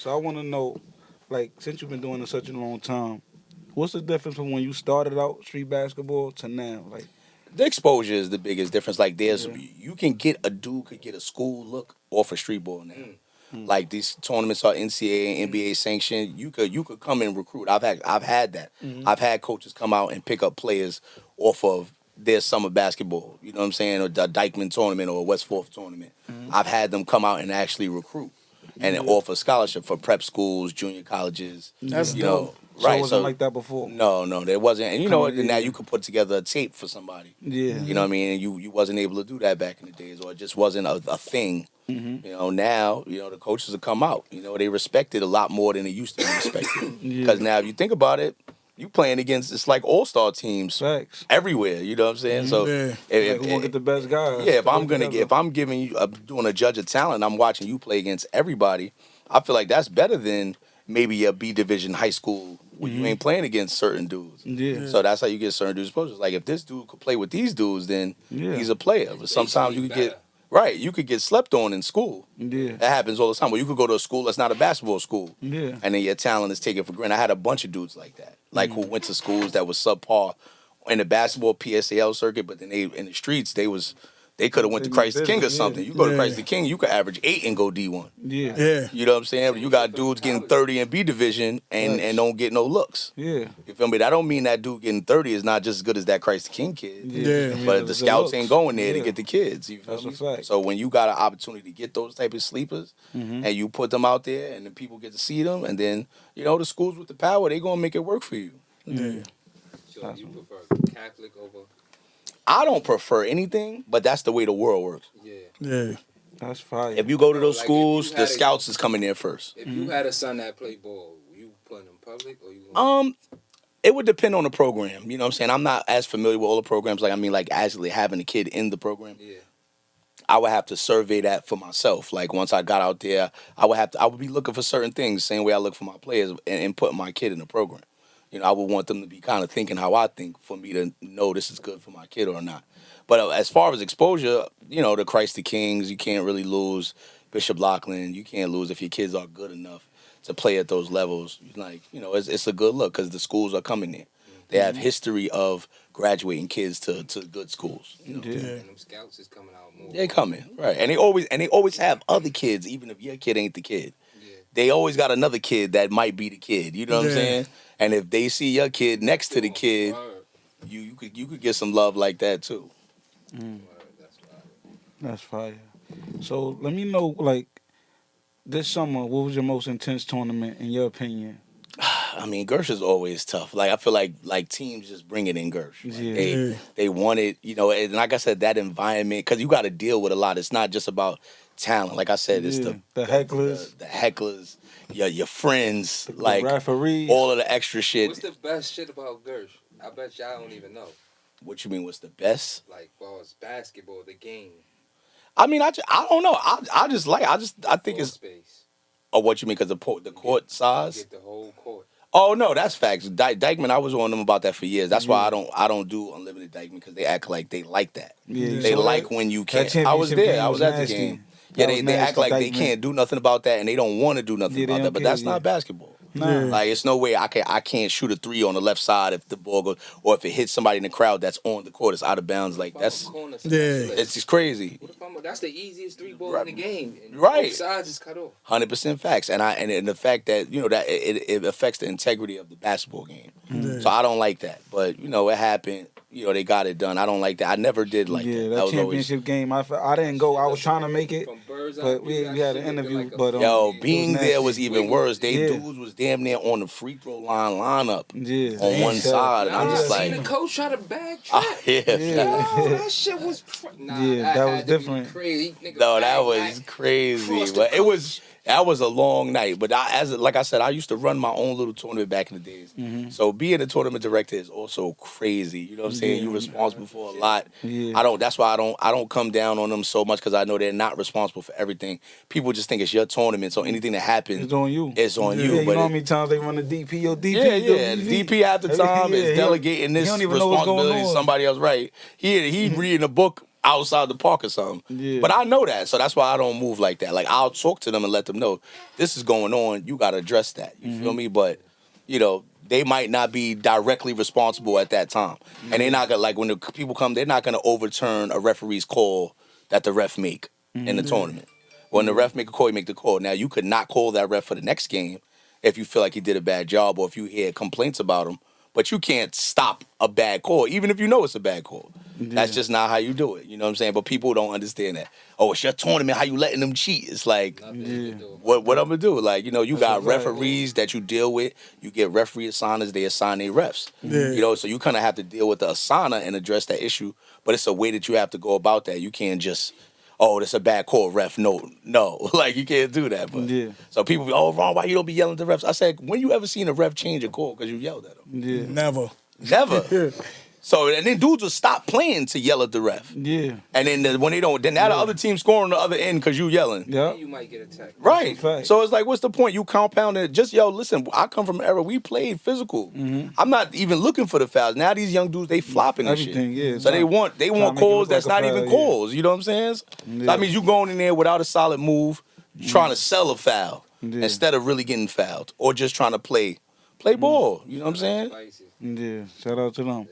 So I want to know, like, since you've been doing it such a long time, what's the difference from when you started out street basketball to now? Like, The exposure is the biggest difference. Like there's yeah. you can get a dude could get a school look off of street ball now. Mm. Like these tournaments are NCAA and NBA sanctioned. You could come and recruit. I've had that. Mm-hmm. I've had coaches come out and pick up players off of their summer basketball. You know what I'm saying? Or the Dykeman tournament or West Fourth tournament. Mm-hmm. I've had them come out and actually recruit and Yeah. offer scholarship for prep schools, junior colleges. That's You dope. know, So right? it wasn't like that before. No, there wasn't. And you Come know, on, and now yeah. you could put together a tape for somebody. Yeah. You know what I mean? And you wasn't able to do that back in the days, or it just wasn't a thing. Mm-hmm. You know, now, the coaches have come out. You know, they respect it a lot more than they used to be respected. Yeah. Because now, if you think about it, you playing against, it's like all-star teams Facts. everywhere. You know what I'm saying? So, Yeah. if, Like, who gonna get the best guys? yeah, if to I'm work gonna together? if I'm giving you, doing a judge of talent, I'm watching you play against everybody. I feel like that's better than maybe a B division high school where you ain't playing against certain dudes. Yeah. So that's how you get certain dudes exposure. Like if this dude could play with these dudes, then Yeah. he's a player. But sometimes you could get right. You could get slept on in school. Yeah. That happens all the time. Well, you could go to a school that's not a basketball school, Yeah. and then your talent is taken for granted. I had a bunch of dudes like that, like who went to schools that was subpar in the basketball PSAL circuit, but then they in the streets they could have went to They Christ the King or business, yeah. something. You go to Yeah. Christ the King, you could average 8 and go D1. Yeah. Yeah. You know what I'm saying? But you got dudes getting 30 in B division and don't get no looks. Yeah. You feel me? That don't mean that dude getting 30 is not just as good as that Christ the King kid. Yeah. But the scouts ain't going there to Yeah. get the kids. You feel That's me? a fact. So when you got an opportunity to get those type of sleepers Mhm. and you put them out there and the people get to see them, and then the schools with the power, they gonna make it work for you. Yeah. So you prefer Catholic over? I don't prefer anything, but that's the way the world works. Yeah. Yeah. That's fire. If you go to those Like, if schools, you the had a- scouts is coming there first. If you had a son that played ball, you putting him public or you? It would depend on the program. You know what I'm saying? I'm not as familiar with all the programs. Like actually having a kid in the program. Yeah. I would have to survey that for myself. Like once I got out there, I would be looking for certain things, same way I look for my players and putting my kid in the program. I would want them to be kind of thinking how I think for me to know this is good for my kid or not. But as far as exposure, the Christ the Kings, you can't really lose. Bishop Loughlin, you can't lose if your kids are good enough to play at those levels. Like, it's a good look because the schools are coming there. They have history of graduating kids to good schools. Yeah. And them scouts is coming out more. They coming, right. And they always have other kids, even if your kid ain't the kid. Yeah. They always got another kid that might be the kid. You know what I'm Yeah. saying? And if they see your kid next to the kid, Word. you could get some love like that too. Word. That's right. That's fire. So let me know, like, this summer, what was your most intense tournament in your opinion? I mean, Gersh is always tough. Like I feel like teams just bring it in Gersh. Like, Yeah. they want it, and like I said, that environment because you got to deal with a lot. It's not just about talent. Like I said, it's Yeah. The hecklers, the hecklers, your friends, like the referees. all of the extra shit. What's the best shit about Gersh? I bet y'all don't even know. What you mean? What's the best? Like, far as basketball, the game, I mean, I don't know. I think floor it's space. what you mean because the court size. Get the whole court. Oh no, that's facts. Dykeman, I was on them about that for years. That's why I don't do unlimited Dykeman because they act like they like that. Yeah, They so like that- when you that can't. I was championship there. game I was at the nasty. game. That Yeah, was they nasty act like they Dykeman. can't do nothing about that and they don't want to do nothing Yeah, they about that. don't But care, that's yeah. not basketball. Nah. Like it's no way I can't shoot a 3 on the left side if the ball goes or if it hits somebody in the crowd that's on the court, it's out of bounds. Like that's Corner Yeah. specialist. it's just crazy. What if that's the easiest three ball Right. in the game. And Right. Both sides is cut off. 100% facts, and the fact that that it affects the integrity of the basketball game. Yeah. So I don't like that, but it happened. They got it done. I don't like that. I never did like Yeah, that. that That was always championship game, I didn't go. I was trying to make it, From bird's eye but view, we that had an shit looked interview, like a but, yo fucking- being nasty. there was even worse. They Yeah. dudes was damn near on the free throw line lineup yeah, on one side, and I'm Nah, just seen the like, coach try to bag trap. yeah. Yo, that shit was nah, Yeah, that was had to be different. Crazy. Nigga No, that bag was back. crazy, Cross the but it was. coach. That was a long night, but like I said, I used to run my own little tournament back in the days. Mm-hmm. So being a tournament director is also crazy. You know what I'm saying? Yeah. You're responsible for a lot. Yeah. That's why I don't come down on them so much because I know they're not responsible for everything. People just think it's your tournament, so anything that happens, It's on you. it's on Yeah, you. you But know how many times they run the DP? Yo, DP. yeah, yo, yeah. The DP half the time Yeah, is he delegating don't- this he don't even know what's going responsibility to on. somebody else. Right? He reading a book outside the park or something. Yeah. But I know that, so that's why I don't move like that. Like I'll talk to them and let them know this is going on. You got to address that. You feel me? But they might not be directly responsible at that time, and they're not gonna like when the people come. They're not gonna overturn a referee's call that the ref make in the tournament. When the ref make a call, you make the call. Now you could not call that ref for the next game if you feel like he did a bad job or if you hear complaints about him. But you can't stop a bad call, even if you know it's a bad call. Yeah. That's just not how you do it. You know what I'm saying? But people don't understand that. Oh, it's your tournament. How you letting them cheat? It's like, what I'm going to do? Like, you got referees that you deal with. You get referee assigners. They assign their refs. Yeah. So you kind of have to deal with the assigner and address that issue. But it's a way that you have to go about that. You can't just... Oh, that's a bad call, ref. No. Like, you can't do that. But so people be, oh, Ron, why you don't be yelling at the refs? I said, when you ever seen a ref change a call because you yelled at him? Yeah. Never. So, and then dudes will stop playing to yell at the ref. Yeah. And then when they don't, then now the other team scoring on the other end because you yelling. Yeah. You might get attacked. Right. So it's like, what's the point? You compounding it. Just, listen, I come from an era, we played physical. I'm not even looking for the fouls. Now these young dudes, they flopping and shit. Yeah. So they want calls that's not even calls. You know what I'm saying? So that means you going in there without a solid move, trying to sell a foul instead of really getting fouled or just trying to play ball. You know what I'm saying? Yeah. Shout out to them.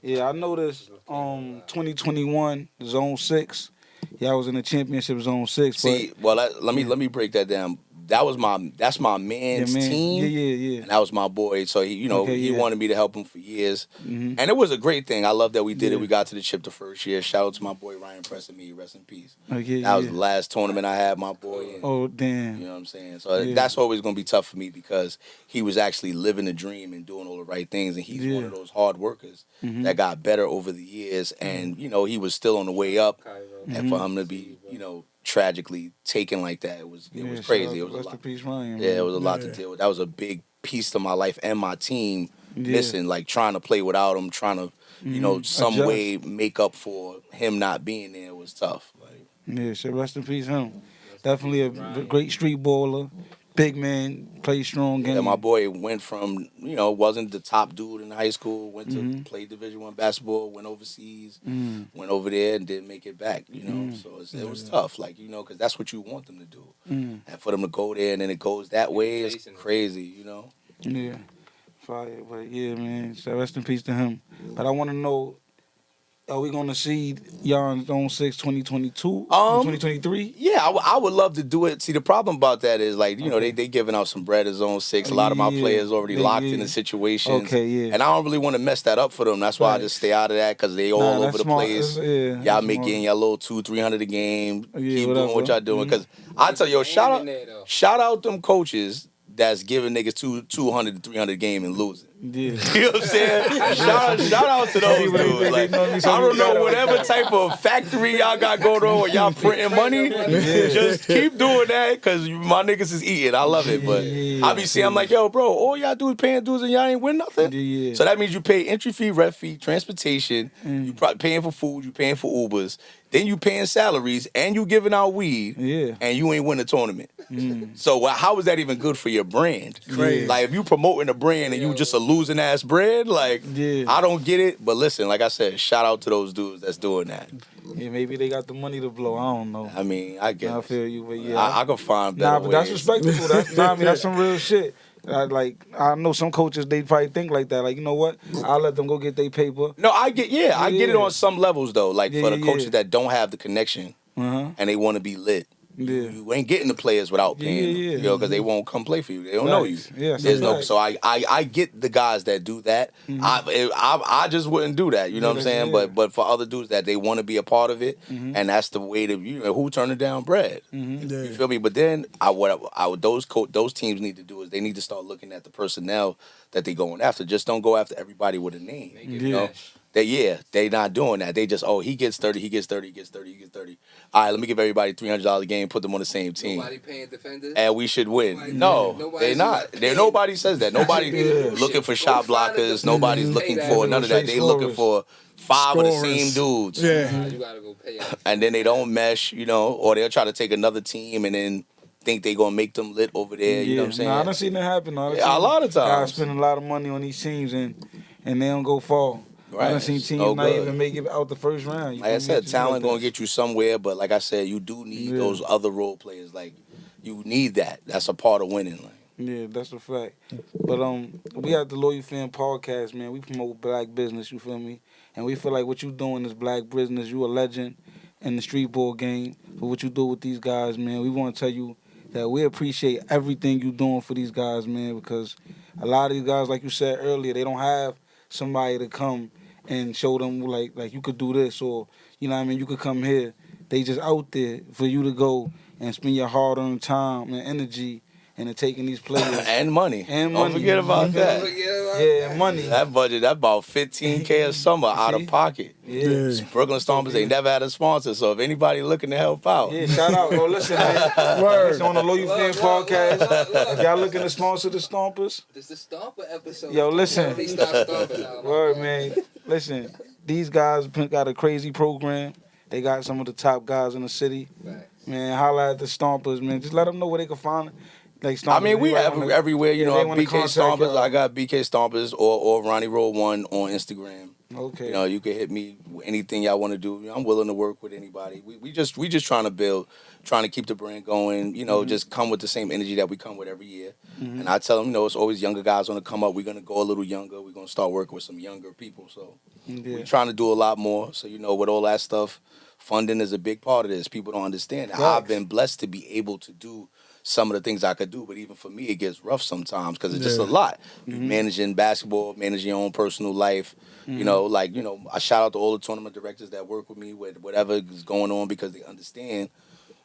Yeah, I noticed 2021 Zone 6. Yeah, I was in the championship Zone 6. See, well, let me break that down. That's my man's team. Yeah. And that was my boy. So he wanted me to help him for years. And it was a great thing. I love that we did it. We got to the chip the first year. Shout out to my boy Ryan Preston, rest in peace. That was the last tournament I had my boy in. Oh, damn. You know what I'm saying? So that's always going to be tough for me because he was actually living the dream and doing all the right things. And he's one of those hard workers that got better over the years. And, he was still on the way up. And for him to be, tragically taken like that, it was crazy. It was a lot. Peace, Ryan, it was a lot to deal with. That was a big piece to my life and my team missing, like trying to play without him, trying to, some way make up for him not being there was tough. Like, so rest in peace, him. Definitely a great street baller. Big man, play strong game. Yeah, my boy went from, wasn't the top dude in high school, went to play Division I basketball, went overseas, went over there and didn't make it back, So it was tough, like, because that's what you want them to do. And for them to go there and then it goes that way, it's crazy, Yeah. Fire, but yeah, man. So rest in peace to him. But I want to know, are we going to see y'all in Zone 6 2022? 2023? Yeah, I would love to do it. See, the problem about that is, like, they giving out some bread at Zone 6. A lot of my players already locked in the situations. Okay, yeah. And I don't really want to mess that up for them. That's why I just stay out of that because they all over the place. Y'all making y'all little 200-300 a game. Keep doing what y'all doing. Because I tell you, shout out them coaches that's giving niggas 200-300 a game and losing. Yeah. You know what I'm saying? shout out to those dudes. Like, I don't know whatever type of factory y'all got going on where y'all printing money. Just keep doing that because my niggas is eating. I love it. But I be seeing, I'm like, yo, bro, all y'all do is paying dues and y'all ain't win nothing. Yeah. So that means you pay entry fee, ref fee, transportation. You probably paying for food. You paying for Ubers. Then you paying salaries and you giving out weed. Yeah. And you ain't win a tournament. So how is that even good for your brand? Crazy. Like if you promoting a brand and you just a losing ass brand, like I don't get it. But listen, like I said, shout out to those dudes that's doing that. Yeah, maybe they got the money to blow. I don't know. I mean, I get I it. feel you, but yeah. I can find better but that's ways. respectable. That's some real shit. I know some coaches, they probably think like that. Like, you know what? I'll let them go get their paper. No, I get it on some levels though. Like for the coaches that don't have the connection and they want to be lit. You ain't getting the players without paying them, because they won't come play for you. They don't know you. So I get the guys that do that. I just wouldn't do that. You know what I'm saying? But for other dudes that they want to be a part of it, and that's the way to who turning down bread. You feel me? But then those teams need to do is they need to start looking at the personnel that they going after. Just don't go after everybody with a name. You know? They not doing that. They just, he gets 30, he gets 30, he gets 30, he gets 30. All right, let me give everybody $300 a game, put them on the same team. Nobody paying defenders? And we should win. No, they're not. Nobody says that. Nobody looking for shot blockers. Nobody's looking for none of that. They looking for 5 of the same dudes. Yeah. You gotta go pay them. And then they don't mesh, or they'll try to take another team and then think they gonna make them lit over there. You know what I'm saying? I done seen that happen. A lot of times. Guys spend a lot of money on these teams and they don't go far. Right. I done seen It's teams no not good. even make it out the first round. Like I said, talent gonna get you somewhere, but like I said, you do need Yeah. those other role players. Like you need that. That's a part of winning. Like Yeah, that's a fact. But we at the Loyal Fan Podcast, man. We promote black business. You feel me? And we feel like what you doing is black business. You a legend in the street ball game for what you do with these guys, man. We want to tell you that we appreciate everything you doing for these guys, man. Because a lot of these guys, like you said earlier, they don't have somebody to come and show them like you could do this, or you know what I mean. You could come here. They just out there for you to go and spend your hard-earned time and energy into taking these players and money. and Don't money. forget about that. Yeah, and money. That budget, that's about $15K a summer out of pocket. Yeah. Brooklyn Stompers ain't never had a sponsor, so if anybody looking to help out, Yeah, shout out. Yo, listen, man. Listen, on the Loyal Fan Podcast. If y'all looking to sponsor the Stompers, This is the Stomper episode. yo, listen. Please stop stomping now. Word, man. Listen, these guys got a crazy program. They got some of the top guys in the city. Right. Man, holla at the Stompers, man. Just let them know where they can find it. Like I mean, we Stompers, have everywhere. You yeah, know, they wanna BK contact Stompers. y'all. I got BK Stompers or Ronnie Roll 1 on Instagram. Okay. You know, you can hit me with anything y'all want to do. You know, I'm willing to work with anybody. We just trying to build, trying to keep the brand going. You know, just come with the same energy that we come with every year. And I tell them, you know, it's always younger guys want to come up. We're gonna go a little younger. We're gonna start working with some younger people. So Yeah. we're trying to do a lot more. So you know, with all that stuff, funding is a big part of this. People don't understand. I've been blessed to be able to do some of the things I could do, but even for me, it gets rough sometimes because it's just a lot. You managing basketball, managing your own personal life. You know, like, you know, I shout out to all the tournament directors that work with me with whatever is going on because they understand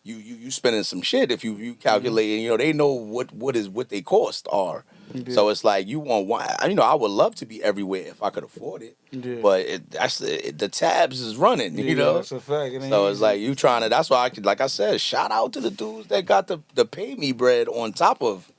you spending some shit if you calculate, you know, they know what they cost are. Yeah. So it's like you want one. You know, I would love to be everywhere if I could afford it, Yeah. but the tabs is running. Yeah, You know, that's a fact. It ain't so it's easy. like you trying to. That's why I could, like I said, shout out to the dudes that got the pay me bread on top of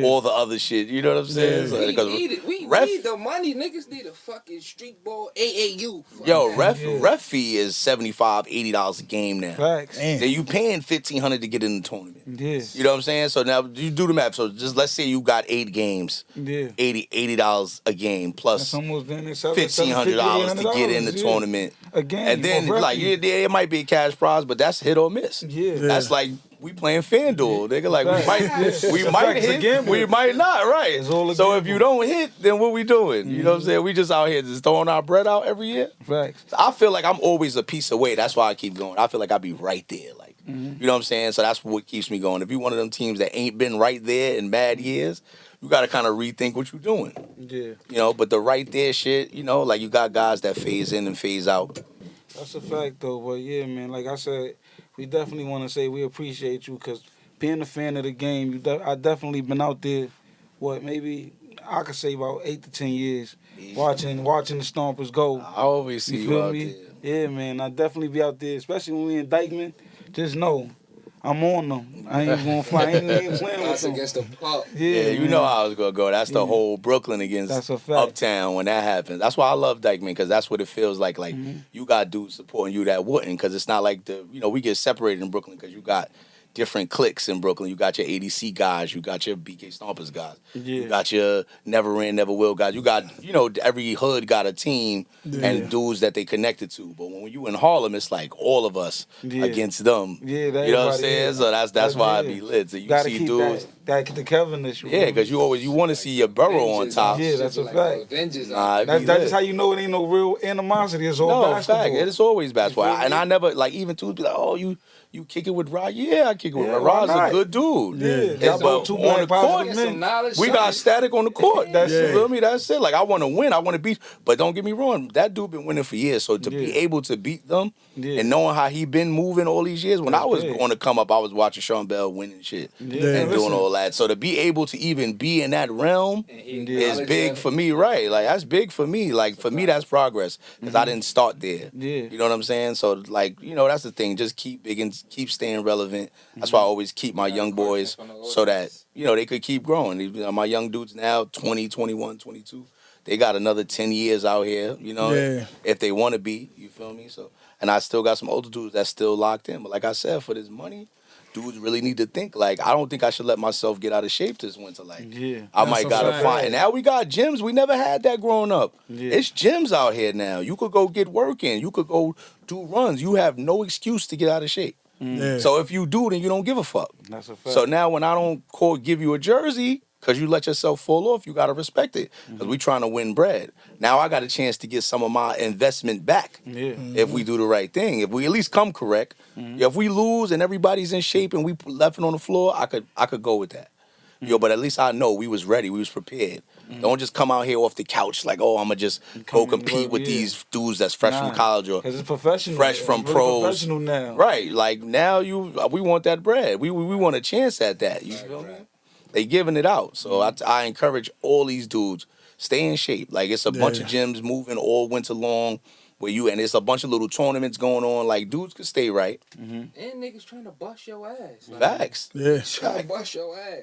all the other shit. You know what I'm saying? We Because need it. We ref- need the money. Niggas need a fucking street ball AAU. Fuck Yo, that. ref fee is $75-$80 a game now. Facts. Then you paying $1,500 to get in the tournament. Yeah. You know what I'm saying? So now you do the math. So just let's say you got 8 games, Yeah. $80 a game That's plus almost then $1,500 to get in the tournament. A game. And then or like referee. it might be a cash prize, but that's hit or miss. Yeah. That's like we playing FanDuel. Nigga, like Facts. we It's a might fact. It's a hit, gamble. we might not, right? It's all a So if gamble. you don't hit, then what we doing? You know what I'm saying? We just out here just throwing our bread out every year. Facts. So I feel like I'm always a piece away. That's why I keep going. I feel like I'll be right there. Like, you know what I'm saying? So that's what keeps me going. If you're one of them teams that ain't been right there in bad years, you got to kind of rethink what you're doing. Yeah. You know, but the right there shit, you know, like you got guys that phase in and phase out. That's a fact, though. But yeah, man, like I said, we definitely want to say we appreciate you because being a fan of the game, I definitely been out there. Maybe I could say about 8 to 10 years watching the Stompers go. I always see you feel out me? there. Yeah, man, I definitely be out there, especially when we in Dykeman. Just know I'm on them. I ain't gonna fly. I ain't even playing with Us them. against the pop. Yeah, you man. know how I was gonna go. That's the whole Brooklyn against That's a fact. Uptown when that happens. That's why I love Dykeman because that's what it feels like. Like you got dudes supporting you that wouldn't, because it's not like we get separated in Brooklyn because you got different cliques in Brooklyn. You got your ADC guys, you got your BK Stompers guys, you got your Never Ran, Never Will guys. You got every hood got a team and dudes that they connected to. But when you in Harlem, it's like all of us against them. Yeah, you know what I'm saying? So that's why I be lit. So you gotta see keep dudes. that the Kevin-ish. Yeah, because you want to see your borough on top. Yeah, that's a Like fact. Avengers Nah, That's just how you know it ain't no real animosity. It's all no, basketball. fact. It's always basketball. You feel And me? I never, like, even dudes be like, oh, you kick it with Rod? Yeah, I kick it with Yeah, Rod. why Rod's a not? good dude. Yeah, It's y'all but both two on black the court, positive Get men. some knowledge. we got static on the court. That's You it. feel me? That's it. Like, I want to win. I want to beat. But don't get me wrong. That dude been winning for years. So to be Yeah. able to beat them Yeah. and knowing how he been moving all these years, when That's I was big. going to come up, I was watching Sean Bell winning shit Yeah. and doing Listen. all that. So to be able to even be in that realm is big for me, right? Like, that's big for me. Like, for me, that's progress because I didn't start there. Yeah. You know what I'm saying? So, like, that's the thing. Just keep big and keep staying relevant. That's why I always keep my young boys so that, they could keep growing. My young dudes now, 20, 21, 22, they got another 10 years out here, if they want to be. You feel me? So, and I still got some older dudes that's still locked in. But like I said, for this money, dudes really need to think. Like, I don't think I should let myself get out of shape this winter. Like, Yeah. I That's might a gotta fact. find. And now we got gyms. We never had that growing up. Yeah. It's gyms out here now. You could go get work in. You could go do runs. You have no excuse to get out of shape. Yeah. So if you do, then you don't give a fuck. That's a fact. So now when I don't give you a jersey because you let yourself fall off, you gotta respect it. Because we trying to win bread. Now I got a chance to get some of my investment back. Yeah. If we do the right thing, if we at least come correct. If we lose and everybody's in shape and we left it on the floor, I could go with that. Yo, but at least I know we was ready, we was prepared. Don't just come out here off the couch like, oh, I'ma just go Come and compete work, with yeah. these dudes that's fresh from college or Because it's professional. fresh from It's really pros. professional now. Right, like now we want that bread. We want a chance at that. You feel me? They giving it out. So I encourage all these dudes, stay in shape. Like it's a bunch of gyms moving all winter long and it's a bunch of little tournaments going on. Like dudes can stay right. And niggas trying to bust your ass. Like, Facts. Yeah. trying to bust your ass.